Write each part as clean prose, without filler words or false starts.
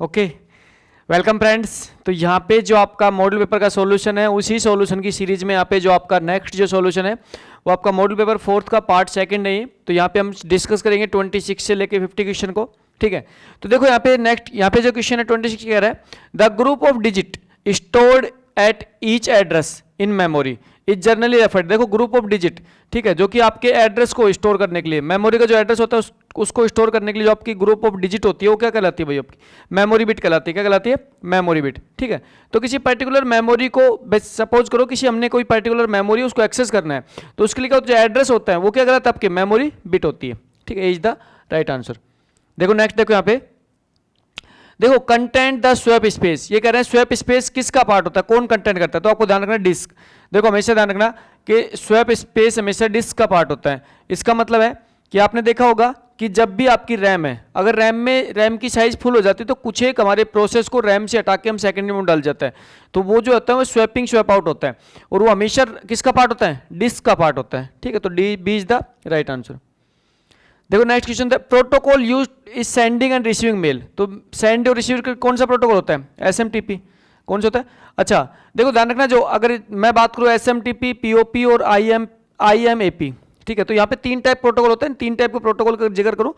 Okay, welcome friends. तो यहाँ पे जो आपका मॉडल पेपर का सॉल्यूशन है, उसी सॉल्यूशन की सीरीज में यहाँ पे जो आपका नेक्स्ट जो सॉल्यूशन है वो आपका मॉडल पेपर 4th का पार्ट 2 है। तो यहाँ पे हम डिस्कस करेंगे 26 से लेके 50 क्वेश्चन को। ठीक है, तो देखो यहाँ पे नेक्स्ट, यहाँ पे जो क्वेश्चन है 26 कह रहा है the group of digit stored at each address in memory is generally referred. देखो ग्रुप ऑफ डिजिट, ठीक है, जो कि आपके एड्रेस को स्टोर करने के लिए, मेमोरी का जो एड्रेस होता है उसको स्टोर करने के लिए जो आपकी ग्रुप ऑफ डिजिट होती है वो क्या कहलाती है भाई? आपकी मेमोरी बिट कहलाती है। क्या कहलाती है? Memory bit. ठीक है, तो किसी पर्टिकुलर मेमोरी को सपोज करो किसी हमने कोई पर्टिकुलर मेमोरी उसको एक्सेस करना है, तो उसके लिए क्या जो एड्रेस होता है वो क्या कहलाता है? आपकी मेमोरी बिट होती है। ठीक है, इज द राइट आंसर। देखो नेक्स्ट, देखो यहाँ पे देखो कंटेंट द स्वैप स्पेस, ये कह रहे हैं स्वैप स्पेस किसका पार्ट होता है, कौन कंटेंट करता है? तो आपको ध्यान रखना डिस्क। देखो हमेशा ध्यान रखना कि स्वैप स्पेस हमेशा डिस्क का पार्ट होता है। इसका मतलब है कि आपने देखा होगा कि जब भी आपकी रैम है, अगर रैम की साइज फुल हो जाती है तो कुछ एक हमारे प्रोसेस को रैम से हटा के हम सेकेंडरी में डाल जाता है, तो वो जो होता है वो स्वैपिंग स्वैप आउट होता है, और वो हमेशा किसका पार्ट होता है? डिस्क का पार्ट होता है। ठीक है, तो D B is the right answer. देखो next question, protocol use is sending and receiving mail. तो सेंड और रिसीव कौन सा प्रोटोकॉल होता है? एसएमटीपी। कौन सा होता है? अच्छा देखो ध्यान रखना, जो अगर मैं बात करूँ एसएमटीपी, पीओपी और आईएमएपी, ठीक है, तो यहाँ पे 3 टाइप प्रोटोकॉल होते हैं। 3 टाइप के प्रोटोकॉल का जिक्र करूँ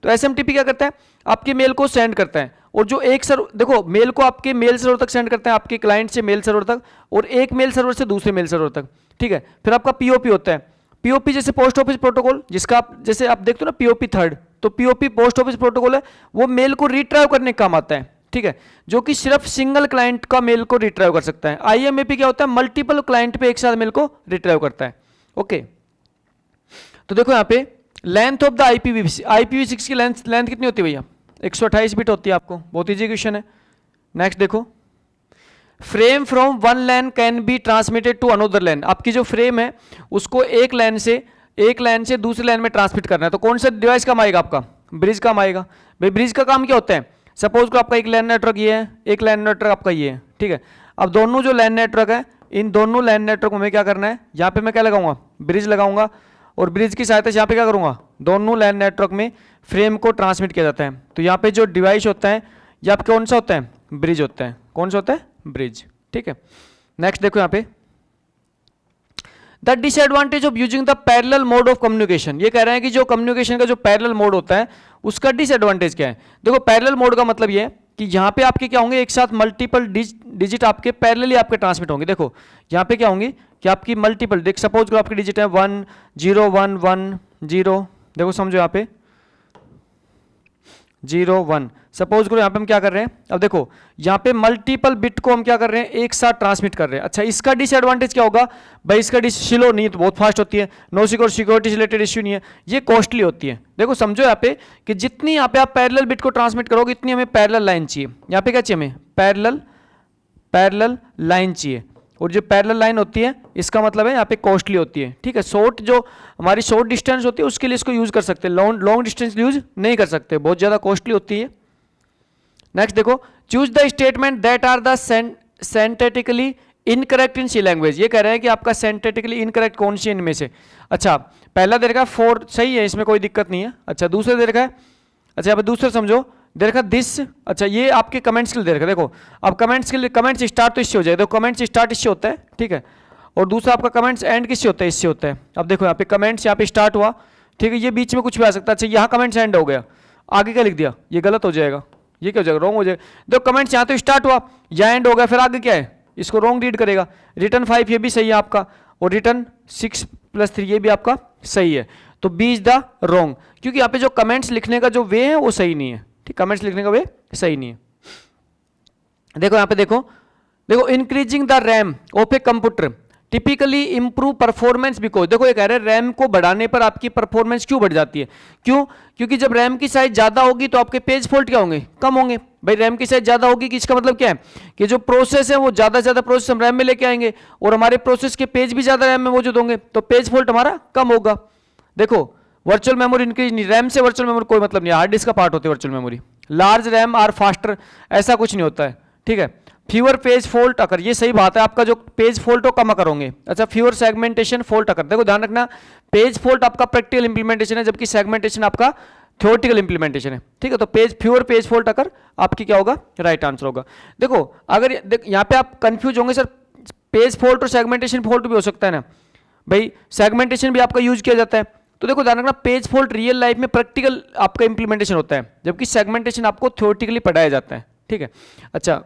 तो एसएमटीपी क्या करता है? आपके मेल को सेंड करता है, और जो एक देखो मेल को आपके मेल सर्वर तक सेंड करता है, आपके क्लाइंट से मेल सर्वर तक, और एक मेल सर्वर से दूसरे मेल सर्वर तक। ठीक है, फिर आपका पीओपी होता है। पीओपी जैसे पोस्ट ऑफिस प्रोटोकॉल, जिसका आप जैसे आप देखते हो ना पीओपी 3rd, तो पीओपी पोस्ट ऑफिस प्रोटोकॉल है, वो मेल को रिट्राइव करने का काम आता है। ठीक है, जो कि सिर्फ सिंगल क्लाइंट का मेल को रिट्राइव कर सकता है। आईएमएपी क्या होता है? मल्टीपल क्लाइंट पे एक साथ मेल को रिट्राइव करता है। ओके, तो देखो यहाँ पे लेंथ ऑफ द IPv6 की लेंथ कितनी होती है भैया? 128 बिट होती है। आपको बहुत ईजी क्वेश्चन है। नेक्स्ट देखो, frame from one LAN can be transmitted to another LAN. आपकी जो फ्रेम है उसको एक लैन से दूसरे लैन में ट्रांसमिट करना है, तो कौन सा डिवाइस काम आएगा? आपका ब्रिज काम आएगा। भाई ब्रिज का काम क्या होता है? सपोज को आपका एक लैन नेटवर्क ये है, एक लैन नेटवर्क आपका ये है। ठीक है, अब दोनों जो लैन नेटवर्क है, इन दोनों लैन नेटवर्क में क्या करना है? यहाँ पे मैं क्या लगाऊंगा? ब्रिज लगाऊंगा, और ब्रिज की सहायता से यहाँ पे क्या करूंगा? दोनों लैन नेटवर्क में फ्रेम को ट्रांसमिट किया जाता है। तो यहाँ पे जो डिवाइस होता है ये आपका कौन सा होता है? ब्रिज होता है। कौन सा होता है? ब्रिज। ठीक है, नेक्स्ट देखो यहाँ पे the disadvantage of using the parallel mode of communication. ये कह रहे हैं कि जो कम्युनिकेशन का जो पैरेलल मोड होता है उसका डिसएडवांटेज क्या है? देखो पैरेलल मोड का मतलब ये है कि यहाँ पे आपके क्या होंगे? एक साथ मल्टीपल डिजिट आपके पैरेलली आपके ट्रांसमिट होंगे। देखो यहाँ पे क्या होंगी कि आपकी मल्टीपल, देख सपोज करो आपकी डिजिट है 1 0 1 1 0, देखो समझो यहाँ पे 0 1, सपोज करो यहाँ पे हम क्या कर रहे हैं? अब देखो यहाँ पे मल्टीपल बिट को हम क्या कर रहे हैं? एक साथ ट्रांसमिट कर रहे हैं। अच्छा, इसका डिसएडवांटेज क्या होगा भाई? इसका स्लो नहीं तो बहुत फास्ट होती है, नो सिक्योरिटी से रिलेटेड इश्यू नहीं है, ये कॉस्टली होती है। देखो समझो यहाँ पे कि जितनी यहाँ पे आप पैरेलल बिट को ट्रांसमिट करोगे इतनी हमें पैरेलल लाइन चाहिए। यहाँ पे क्या चाहिए हमें? पैरेलल लाइन चाहिए, और जो पैरेलल लाइन होती है इसका मतलब है यहाँ पे कॉस्टली होती है। ठीक है, जो हमारी शॉर्ट डिस्टेंस होती है उसके लिए इसको यूज कर सकते हैं, लॉन्ग डिस्टेंस यूज नहीं कर सकते, बहुत ज़्यादा कॉस्टली होती है। नेक्स्ट देखो, choose the statement that are the syntactically incorrect in C language. ये कह रहे हैं कि आपका सिंथेटिकली इनकरेक्ट कौन सी इनमें से? अच्छा, पहला दे रखा है 4 सही है, इसमें कोई दिक्कत नहीं है। अच्छा, दूसरा दे रखा है, अच्छा अब दूसरा समझो, दे रखा दिस, अच्छा ये आपके कमेंट्स के लिए दे रखा। देखो अब कमेंट्स के लिए, कमेंट्स स्टार्ट तो इससे हो जाए, देखो कमेंट्स स्टार्ट इससे होता है। ठीक है, और दूसरा आपका कमेंट्स एंड किससे होता है? इससे होता है। अब देखो यहाँ पे कमेंट्स यहाँ पे स्टार्ट हुआ, ठीक है, ये बीच में कुछ भी आ सकता है। अच्छा यहाँ कमेंट्स एंड हो गया, आगे क्या लिख दिया? ये गलत हो जाएगा, ये क्या हो जाएगा? रॉन्ग हो जाएगा। देखो कमेंट्स यहाँ तो स्टार्ट हुआ, यहाँ एंड हो गया, फिर आगे क्या है? इसको रॉन्ग रीड करेगा। रिटर्न 5 ये भी सही है आपका, और रिटर्न 6 + 3 ये भी आपका सही है। तो बी इज द रॉन्ग, क्योंकि यहाँ पे जो कमेंट्स लिखने का जो वे है वो सही नहीं है। ठीक, कमेंट्स लिखने का वे सही नहीं है। देखो यहाँ पे देखो increasing the RAM of a computer typically improve performance because. देखो ये कह रहे हैं रैम को बढ़ाने पर आपकी परफॉर्मेंस क्यों बढ़ जाती है? क्यों? क्योंकि जब रैम की साइज ज्यादा होगी तो आपके पेज फॉल्ट क्या होंगे? कम होंगे। भाई रैम की साइज ज्यादा होगी कि इसका मतलब क्या है? कि जो प्रोसेस है वो ज्यादा प्रोसेस हम रैम में लेके आएंगे, और हमारे प्रोसेस के पेज भी ज्यादा रैम में मौजूद होंगे, तो पेज फॉल्ट हमारा कम होगा। देखो वर्चुअल मेमोरी इंक्रीज नहीं, रैम से वर्चुअल मेमोरी कोई मतलब नहीं, हार्ड डिस्क का पार्ट होती है virtual memory. Large RAM are faster, ऐसा कुछ नहीं होता है। ठीक है, फ्यूअर पेज फॉल्ट अकर, ये सही बात है, आपका जो पेज फॉल्ट हो कम अकर होंगे। अच्छा, फ्यूअर सेगमेंटेशन फॉल्ट अकर, देखो ध्यान रखना पेज फॉल्ट आपका प्रैक्टिकल इंप्लीमेंटेशन है, जबकि सेगमेंटेशन आपका थ्योरेटिकल इंप्लीमेंटेशन है, ठीक है। तो प्योर पेज फॉल्ट अगर आपकी क्या होगा, राइट आंसर होगा। देखो अगर यहाँ पे आप कंफ्यूज होंगे सर पेज फॉल्ट और सेगमेंटेशन फॉल्ट भी हो सकता है ना भाई, सेगमेंटेशन भी आपका यूज किया जाता है। तो देखो ध्यान रखना पेज फॉल्ट रियल लाइफ में प्रैक्टिकल आपका इंप्लीमेंटेशन होता है, जबकि सेगमेंटेशन आपको थ्योरेटिकली पढ़ाया जाता है, ठीक है। अच्छा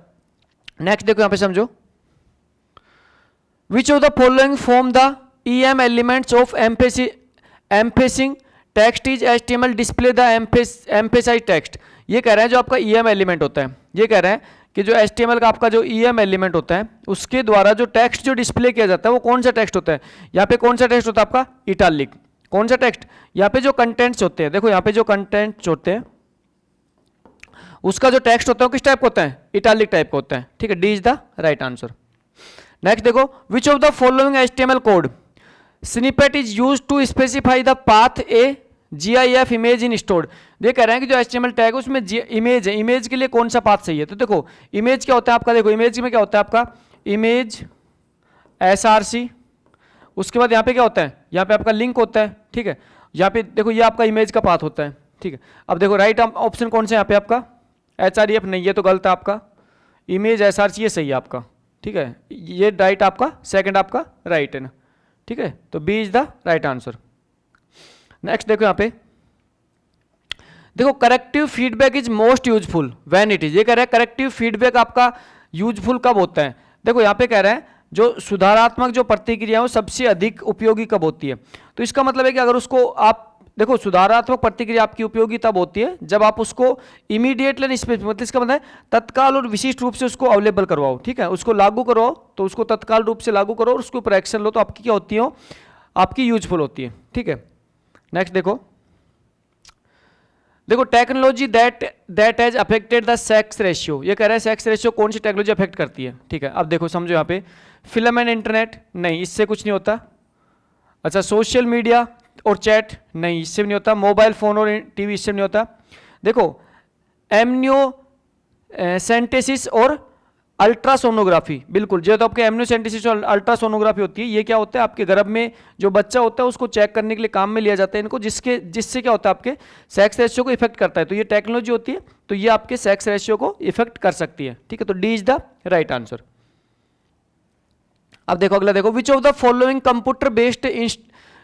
नेक्स्ट देखो यहाँ पे समझो, which of the following form the EM elements of emphasising text is HTML display the emphasise text. ये कह रहे हैं जो आपका EM एलिमेंट होता है, ये कह रहे हैं कि जो HTML का आपका जो EM एलिमेंट होता है उसके द्वारा जो टेक्स्ट जो डिस्प्ले किया जाता है वो कौन सा टेक्स्ट होता है। यहाँ पे कौन सा टेक्स्ट होता है आपका, इटालिक। कौन सा टेक्स्ट, यहाँ पे जो कंटेंट्स होते हैं, देखो यहाँ पे जो कंटेंट्स होते हैं उसका जो टेक्स्ट होता है वो किस टाइप का होता है, इटालिक टाइप का होता है, ठीक है। D is the right answer. Next देखो, which of the following HTML code snippet is use to specify the path a GIF image in stored. ये कह रहे हैं कि जो HTML टैग है उसमें इमेज है, इमेज के लिए कौन सा पाथ सही है। तो देखो इमेज क्या होता है आपका, देखो इमेज में क्या होता है आपका, इमेज SRC, उसके बाद यहाँ पे क्या होता है, यहाँ पे आपका लिंक होता है, ठीक है। यहाँ पे देखो ये आपका इमेज का पाथ होता है, ठीक है। अब देखो राइट ऑप्शन कौन सा है यहाँ पे आपका, HREF नहीं, ये तो गलत है आपका, इमेज SRC ये सही है आपका, ठीक है। ये राइट आपका, सेकंड आपका राइट है ना, ठीक है। तो B is the right answer. Next देखो यहाँ पे, देखो corrective feedback is most useful when it is. ये कह रहा है करेक्टिव फीडबैक आपका यूजफुल कब होता है। देखो यहाँ पे कह रहा है जो सुधारात्मक जो प्रतिक्रिया है वो सबसे अधिक उपयोगी कब होती है। तो इसका मतलब है कि अगर उसको आप देखो सुधारात्मक प्रतिक्रिया आपकी उपयोगी तब होती है जब आप उसको इमीडिएटली मतलब इसका मतलब है तत्काल और विशिष्ट रूप से उसको अवेलेबल करवाओ, ठीक है। उसको लागू करो तो उसको तत्काल रूप से लागू करो और उसके ऊपर एक्शन लो, तो आपकी क्या होती है, आपकी यूजफुल होती है, ठीक है। नेक्स्ट देखो, देखो technology that has affected the sex ratio. ये कह रहा है सेक्स रेशियो कौन सी टेक्नोलॉजी अफेक्ट करती है, ठीक है। अब देखो समझो यहाँ पे, फिल्म एंड इंटरनेट नहीं, इससे कुछ नहीं होता। अच्छा सोशल मीडिया और चैट नहीं, इससे भी नहीं होता। मोबाइल फोन और टीवी, इससे भी नहीं होता। देखो एमनियोसेंटेसिस और अल्ट्रासोनोग्राफी, बिल्कुल जो तो आपके एमनियोसेंटेसिस और अल्ट्रासोनोग्राफी होती है, ये क्या होता है आपके गर्भ में जो बच्चा होता है उसको चेक करने के लिए काम में लिया जाता है इनको, जिससे क्या होता है आपके सेक्स रेशियो को इफेक्ट करता है। तो ये टेक्नोलॉजी होती है, तो ये आपके सेक्स रेशियो को इफेक्ट कर सकती है, ठीक है। तो D is the right answer. अब देखो अगला देखो, which of the following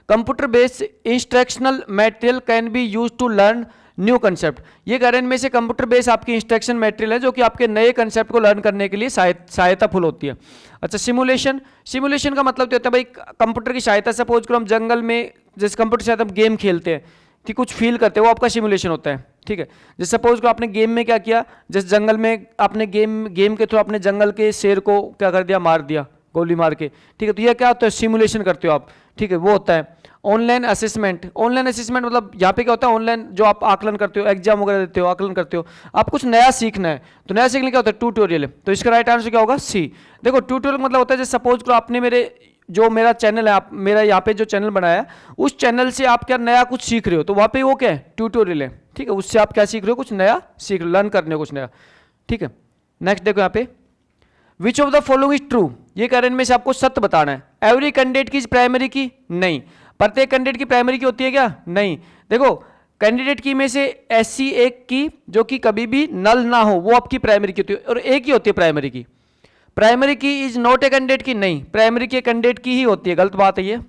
computer based instructional material can be use to learn new concept. ये कह रहे हैं इनमें से कंप्यूटर बेस्ड आपकी इंस्ट्रक्शन मटेरियल है जो कि आपके नए कंसेप्ट को लर्न करने के लिए सहायता फुल होती है। अच्छा सिमुलेशन का मतलब तो होता है भाई कंप्यूटर की सहायता, सपोज करो हम जंगल में जैसे कंप्यूटर से हम गेम खेलते हैं, ठीक कुछ फील करते हैं, वो आपका सिमुलेशन होता है, ठीक है। जैसे सपोज करो आपने गेम में क्या किया, जैसे जंगल में आपने गेम के थ्रू आपने जंगल के शेर को क्या कर दिया, मार दिया गोली मार के, ठीक है। तो ये क्या होता है, सिमुलेशन करते हो आप, ठीक है, वो होता है। ऑनलाइन असेसमेंट मतलब यहाँ पे क्या होता है, ऑनलाइन जो आप आकलन करते हो, एग्जाम वगैरह देते हो, आकलन करते हो, आप कुछ नया सीखना है, तो नया सीखने क्या होता है, ट्यूटोरियल। तो इसका राइट आंसर क्या होगा, सी। देखो ट्यूटोरियल मतलब होता है जैसे सपोज करो आपने मेरा चैनल है, आप मेरा यहाँ पे जो चैनल बनाया है उस चैनल से आप क्या नया कुछ सीख रहे हो, तो वहाँ पे वो क्या है, ट्यूटोरियल है, ठीक है। उससे आप क्या सीख रहे हो, कुछ नया सीख रहे हो, लर्न करने हो कुछ नया, ठीक है। नेक्स्ट देखो यहाँ पे, विच of the following is true. ये कह रहे हैं इनमें से आपको सत्य बताना है। एवरी कैंडिडेट की प्राइमरी की नहीं, प्रत्येक कैंडिडेट की प्राइमरी की होती है क्या, नहीं। देखो कैंडिडेट की में से ऐसी एक की जो कि कभी भी नल ना हो वो आपकी प्राइमरी की होती है, और एक ही होती है प्राइमरी की। प्राइमरी की इज नॉट ए कैंडिडेट की नहीं, प्राइमरी की कैंडिडेट की ही होती है, गलत बात है ये।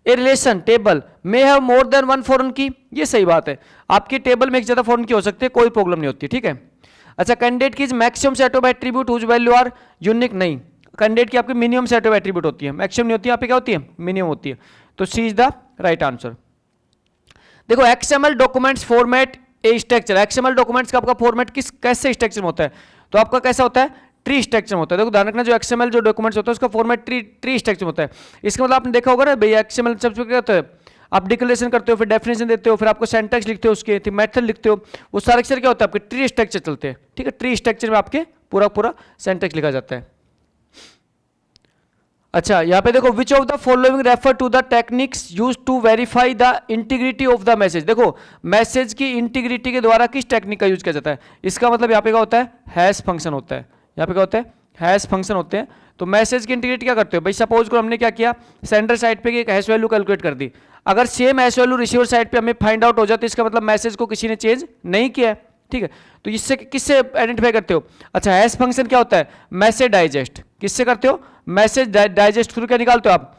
A relation table may have more than one foreign key, ये सही बात है, आपके टेबल में एक ज्यादा फॉरेन की हो सकती है, कोई प्रॉब्लम नहीं होती, ठीक है। अच्छा कैंडिडेट की maximum set of attribute whose value are unique नहीं, कैंडिडेट की आपकी मिनिमम सेट ऑफ एट्रीब्यूट होती है, मैक्सिमम नहीं होती है, यहाँ पे क्या होती है, मिनिमम होती है। तो सी इज द राइट आंसर। देखो एक्सएमएल डॉक्यूमेंट्स फॉर्मेट ए स्ट्रक्चर, एक्सएमएल डॉक्यूमेंट्स का आपका फॉर्मेट कैसे स्ट्रक्चर में होता है, तो आपका कैसा होता है, ट्री स्ट्रक्चर में होता है। देखो ध्यान रखना जो एक्सएमएल जो डॉक्यूमेंट्स होता है उसका फॉर्मेट ट्री स्ट्रक्चर में होता है। इसका मतलब आपने देखा होगा ना भाई एक्सएमएल सबसे क्या होता है, आप डिक्लेरेशन करते हो, फिर डेफिनेशन देते हो, फिर आपको सिंटैक्स लिखते हो, उसके फिर मेथड लिखते हो, वो सारे अक्षर क्या होता है आपके ट्री स्ट्रक्चर चलते हैं, ठीक है। ट्री स्ट्रक्चर में आपके पूरा सिंटैक्स लिखा जाता है। अच्छा यहाँ पे देखो, which of the following refer to the techniques use to verify the integrity of the message. देखो मैसेज की इंटीग्रिटी के द्वारा किस टेक्निक का यूज किया जाता है, इसका मतलब यहाँ पे क्या होता है, हैश फंक्शन होता है। यहाँ पे क्या होता है, हैश फंक्शन होते हैं। तो मैसेज की इंटीग्रिटी क्या करते हो भाई, सपोज को हमने क्या किया, सेंडर साइड पे एक हैश वैल्यू कैलकुलेट कर दी, अगर same hash value receiver side पे हमें फाइंड आउट हो जाए तो इसका मतलब मैसेज को किसी ने चेंज नहीं किया है, ठीक है। तो इससे किससे आइडेंटिफाई करते हो? अच्छा, हैश फंक्शन क्या होता है? Message digest. किससे करते हो? मैसेज डाइजेस्ट थ्रू क्या निकालते हो आप?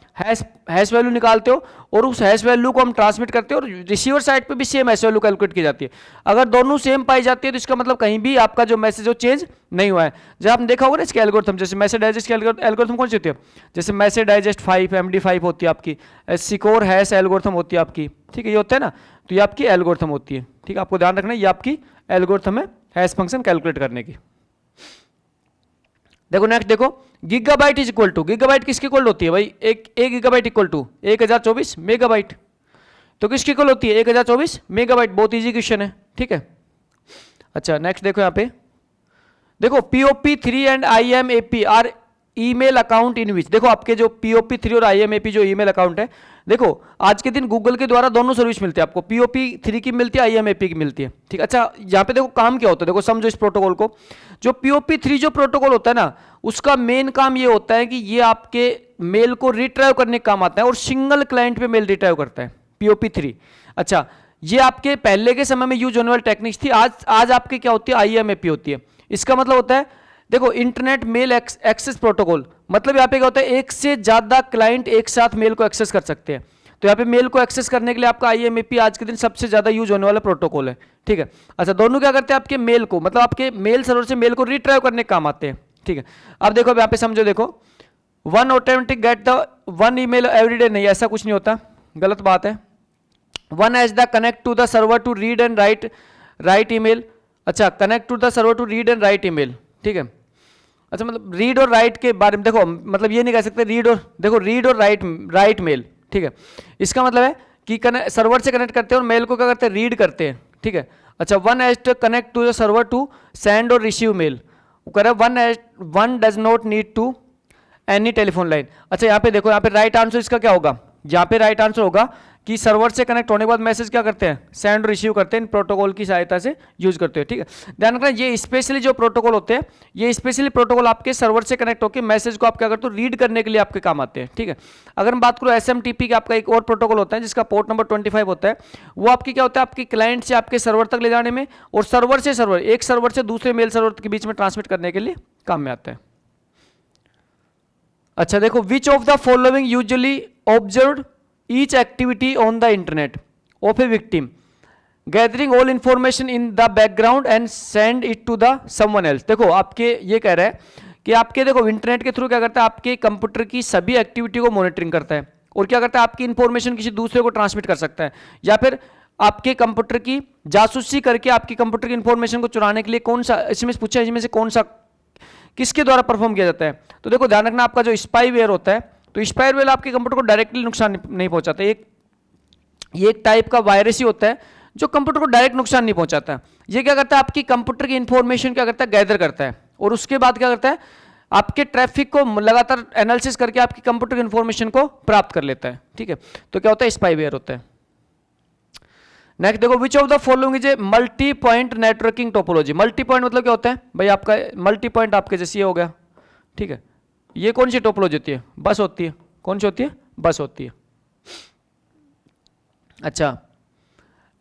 हैश वैल्यू निकालते हो और उस हैश वैल्यू को हम ट्रांसमिट करते हो और रिसीवर साइड पे भी सेम हैश वैल्यू कैलकुलेट की जाती है। अगर दोनों सेम पाई जाती है तो इसका मतलब कहीं भी आपका जो मैसेज हो चेंज नहीं हुआ है। जब आपने देखा होगा ना इसके एल्गोरिथम, जैसे मैसेज डाइजेस्ट की एल्गोरिथम कौन सी होती है? जैसे मैसेज डाइजेस्ट 5 MD5 होती है आपकी, सिकोर हैश एल्गोरिथम होती है आपकी, ठीक है, ये होता है ना, तो ये आपकी एल्गोरिथम होती है, ठीक है। आपको ध्यान रखना है ये आपकी एल्गोरिथम है हैश फंक्शन कैलकुलेट करने की। देखो नेक्स्ट देखो, gigabyte is equal to, gigabyte किसकी इक्वल होती है भाई? एक गीगाबाइट इक्वल टू 1024 मेगाबाइट। तो किसकी इक्वल होती है? 1024 मेगाबाइट। बहुत इजी क्वेश्चन है, ठीक है। अच्छा नेक्स्ट देखो यहाँ पे, देखो POP3 and IMAP are email account in which, देखो आपके जो POP3 और IMAP जो ईमेल अकाउंट है, देखो आज के दिन गूगल के द्वारा दोनों सर्विस मिलती है आपको, POP3 की मिलती है, IMAP की मिलती है, ठीक। अच्छा यहाँ पे देखो काम क्या होता है, देखो समझो इस प्रोटोकॉल को। जो POP3 जो प्रोटोकॉल होता है ना, उसका मेन काम ये होता है कि ये आपके मेल को रिट्राइव करने का काम आता है और सिंगल क्लाइंट पे मेल रिट्राइव करता है POP3। अच्छा, ये आपके पहले के समय में यूज होने वाली टेक्निक्स थी, आज आपके क्या होती है? IMAP होती है। इसका मतलब होता है, देखो इंटरनेट मेल एक्सेस प्रोटोकॉल, मतलब यहाँ पे क्या होता है? एक से ज्यादा क्लाइंट एक साथ मेल को एक्सेस कर सकते हैं। तो यहाँ पे मेल को एक्सेस करने के लिए आपका IMAP आज के दिन सबसे ज्यादा यूज होने वाला प्रोटोकॉल है, ठीक है। अच्छा, दोनों क्या करते हैं? आपके मेल को, मतलब आपके मेल सर्वर से मेल को रिट्राइव करने का काम आते हैं, ठीक है। अब देखो यहाँ पे समझो, देखो one automatic get the one email everyday, नहीं ऐसा कुछ नहीं होता, गलत बात है। One has the connect to the server to read and write email. अच्छा, connect to the server to read and write email, ठीक है। अच्छा, मतलब रीड और राइट के बारे में देखो, मतलब ये नहीं कह सकते रीड और, देखो रीड और राइट मेल, ठीक है। इसका मतलब है कि सर्वर से कनेक्ट करते हैं और मेल को क्या करते हैं? रीड करते हैं, ठीक है। अच्छा, one has to connect to the server to send और रिसीव मेल, वो कह रहा है one does not need to any telephone line. अच्छा, यहाँ पे देखो, यहाँ पे राइट आंसर इसका क्या होगा? यहाँ पे राइट आंसर होगा कि सर्वर से कनेक्ट होने के बाद मैसेज क्या करते हैं? सेंड रिसीव करते हैं, इन प्रोटोकॉल की सहायता से यूज करते हैं, ठीक है। ध्यान रखना, ये स्पेशली जो प्रोटोकॉल होते हैं, ये स्पेशली प्रोटोकॉल आपके सर्वर से कनेक्ट होकर मैसेज को आप क्या करते हो? रीड करने के लिए आपके काम आते हैं, ठीक है। अगर हम बात करो SMTP का, आपका एक और प्रोटोकॉल होता है जिसका पोर्ट नंबर 25 होता है, वो आपकी क्या होता है? आपकी क्लाइंट से आपके सर्वर तक ले जाने में और सर्वर से सर्वर, एक सर्वर से दूसरे मेल सर्वर के बीच में ट्रांसमिट करने के लिए काम में आता है। अच्छा देखो, which of the following usually observed each activity on the internet of a victim, gathering all information in the background and send it to the someone else। देखो आपके ये कह रहा है कि आपके, देखो इंटरनेट के थ्रू क्या करता है? आपके कंप्यूटर की सभी एक्टिविटी को मॉनिटरिंग करता है और क्या करता है? आपकी इंफॉर्मेशन किसी दूसरे को ट्रांसमिट कर सकता है, या फिर आपके कंप्यूटर की जासूसी करके आपकी कंप्यूटर की इंफॉर्मेशन को चुराने के लिए कौन सा, इसमें पूछा है, इसमें से कौन सा किसके द्वारा परफॉर्म किया जाता है? तो देखो ध्यान रखना, आपका जो स्पाईवेयर होता है, तो स्पाईवेयर आपके कंप्यूटर को डायरेक्टली नुकसान नहीं पहुंचाता। ये एक टाइप का वायरस ही होता है जो कंप्यूटर को डायरेक्ट नुकसान नहीं पहुंचाता। ये क्या करता है? आपकी कंप्यूटर की इंफॉर्मेशन क्या करता है? गैदर करता है और उसके बाद क्या करता है? आपके ट्रैफिक को लगातार एनालिसिस करके आपकी कंप्यूटर की इंफॉर्मेशन को प्राप्त कर लेता है, ठीक है। तो क्या होता है? स्पाईवेयर होता है। नेक्स्ट देखो, which of the following is a multi point networking topology. Multi point मतलब क्या होता है भाई? आपका मल्टी पॉइंट आपके जैसे ये हो गया, ठीक है। ये कौन सी टोपोलॉजी होती है? बस होती है। कौन सी होती है? बस होती है। अच्छा,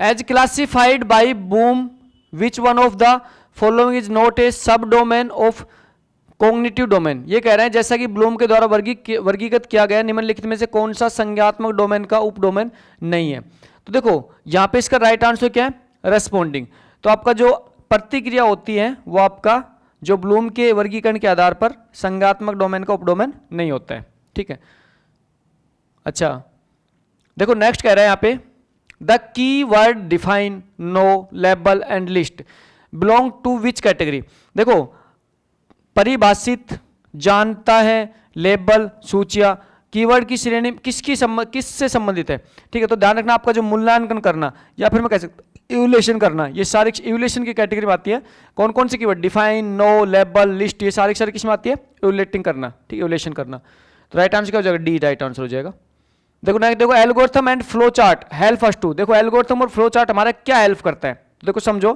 as classified by Bloom which one of the following is not a sub domain of cognitive domain. ये कह रहे हैं जैसा कि ब्लूम के द्वारा वर्गीकृत किया गया, निम्नलिखित में से कौन सा संज्ञात्मक डोमेन का उप डोमेन नहीं है। तो देखो यहां पे इसका राइट आंसर क्या है? रेस्पोंडिंग। तो आपका जो प्रतिक्रिया होती है वो आपका जो ब्लूम के वर्गीकरण के आधार पर संज्ञात्मक डोमेन का उपडोमेन नहीं होता है, ठीक है। अच्छा देखो नेक्स्ट कह रहा है यहां पे, the keyword define, no, label and list belong to which category. देखो परिभाषित, जानता है, लेबल, सूचियां, कीवर्ड की श्रेणी किससे संबंधित है, ठीक है। तो ध्यान रखना, आपका जो मूल्यांकन करना या फिर मैं कह सकता इवैल्यूएशन करना, ये सारी इवैल्यूएशन की कैटेगरी में आती है। कौन कौन से keyword? Define, no, label, list, ये सारी किस में आती है? इवैल्यूएटिंग करना, ठीक है, इवैल्यूएशन करना। तो राइट आंसर क्या हो जाएगा? डी राइट आंसर हो जाएगा। देखो नेक्स्ट देखो, algorithm and flow chart help us to. देखो एल्गोरिथम और फ्लो चार्ट हमारा क्या हेल्प करता है, तो देखो समझो।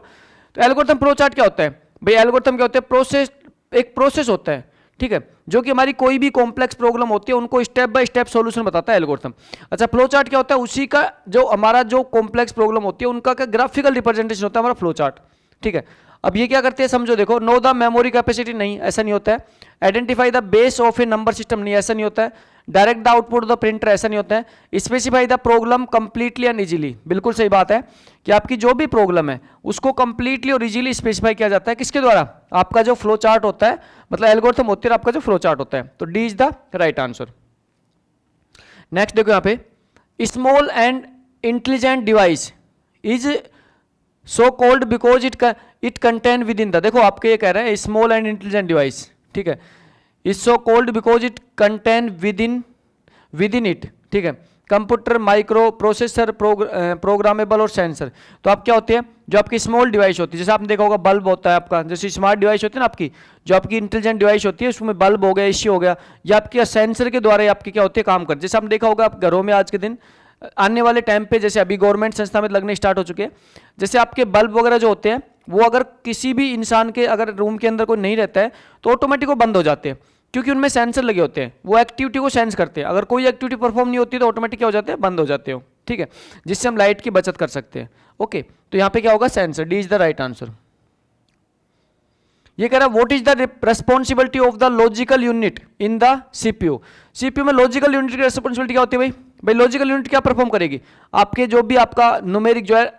तो एल्गोरिथम फ्लो चार्ट क्या होता है भाई? एल्गोरिथम क्या होता है? प्रोसेस, एक प्रोसेस होता है, ठीक है, जो कि हमारी कोई भी कॉम्प्लेक्स प्रॉब्लम होती है उनको स्टेप बाय स्टेप सॉल्यूशन बताता है एल्गोरिथम। अच्छा, फ्लो चार्ट क्या होता है? उसी का जो हमारा जो कॉम्प्लेक्स प्रॉब्लम होती है उनका क्या ग्राफिकल रिप्रेजेंटेशन होता है हमारा फ्लो चार्ट। ठीक है, अब ये क्या करते हैं समझो, देखो, नो द मेमोरी कैपेसिटी, नहीं ऐसा नहीं होता है। Identify the base of A number system, नहीं ऐसा नहीं होता है। Direct the output the printer, ऐसा नहीं होता है। Specify the problem completely and easily, बिल्कुल सही बात है कि आपकी जो भी प्रॉब्लम है उसको कंप्लीटली और इजीली स्पेसिफाई किया जाता है किसके द्वारा? आपका जो फ्लो चार्ट होता है, मतलब एल्गोरिथम होती है, आपका जो फ्लो चार्ट होता है। तो D is the right answer. Next देखो यहाँ पे, small and intelligent device is so called because it contain with in the, देखो आपके ये कह रहे हैं स्मॉल एंड इंटेलिजेंट डिवाइस, ठीक है, is so called because it contain with in it, ठीक है, कंप्यूटर, माइक्रो प्रोसेसर, प्रोग्रामेबल और सेंसर। तो आप क्या होते हैं, जो आपकी स्मॉल डिवाइस होती है, जैसे आपने देखा होगा बल्ब होता है आपका, जैसे स्मार्ट डिवाइस होती है ना आपकी, जो आपकी इंटेलिजेंट डिवाइस होती है उसमें बल्ब हो गया, एसी हो गया, या आपके सेंसर के द्वारा आपकी क्या होती है काम करती है। जैसे आपने देखा होगा आप घरों में आज के दिन, आने वाले टाइम पे, जैसे अभी गवर्नमेंट संस्था में लगने स्टार्ट हो चुके हैं, जैसे आपके बल्ब वगैरह जो होते हैं वो अगर किसी भी इंसान के अगर रूम के अंदर कोई नहीं रहता है तो ऑटोमेटिक वो बंद हो जाते हैं, क्योंकि उनमें सेंसर लगे होते हैं, वो एक्टिविटी को सेंस करते हैं। अगर कोई एक्टिविटी परफॉर्म नहीं होती तो ऑटोमेटिक क्या हो जाते हैं, बंद हो जाते हो, ठीक है, जिससे हम लाइट की बचत कर सकते हैं। ओके, तो यहाँ पे क्या होगा, sensor, D is the right answer. ये कह रहा है what is the responsibility of the logical unit in the CPU. CPU में लॉजिकल यूनिट की रेस्पॉन्सिबिलिटी क्या होती है भाई लॉजिकल यूनिट क्या परफॉर्म करेगी? आपके जो भी आपका न्यूमेरिक जो है,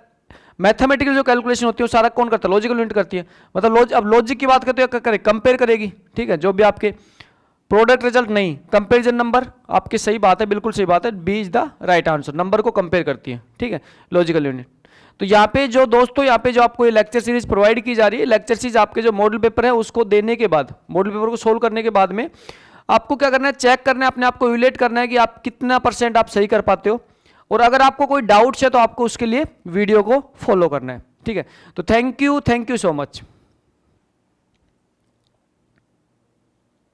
मैथमेटिकल जो कैलकुलेशन होती है वो सारा कौन करता है? लॉजिकल यूनिट करती है। मतलब अब लॉजिक की बात करते हैं, क्या करे, कंपेयर करेगी, ठीक है, जो भी आपके प्रोडक्ट रिजल्ट नहीं, कंपेरिजन नंबर, आपकी सही बात है, बिल्कुल सही बात है, B is the right answer, number को कंपेयर करती है, ठीक है, लॉजिकल यूनिट। तो यहाँ पे जो दोस्तों, यहाँ पे जो आपको ये लेक्चर सीरीज प्रोवाइड की जा रही है, लेक्चर सीरीज आपके जो मॉडल पेपर है उसको देने के बाद, मॉडल पेपर को सोल्व करने के बाद में आपको क्या करना है, चेक करना है, अपने आप को इवैल्यूएट करना है कि आप कितना % आप सही कर पाते हो, और अगर आपको कोई डाउट्स है तो आपको उसके लिए वीडियो को फॉलो करना है, ठीक है। तो थैंक यू सो मच।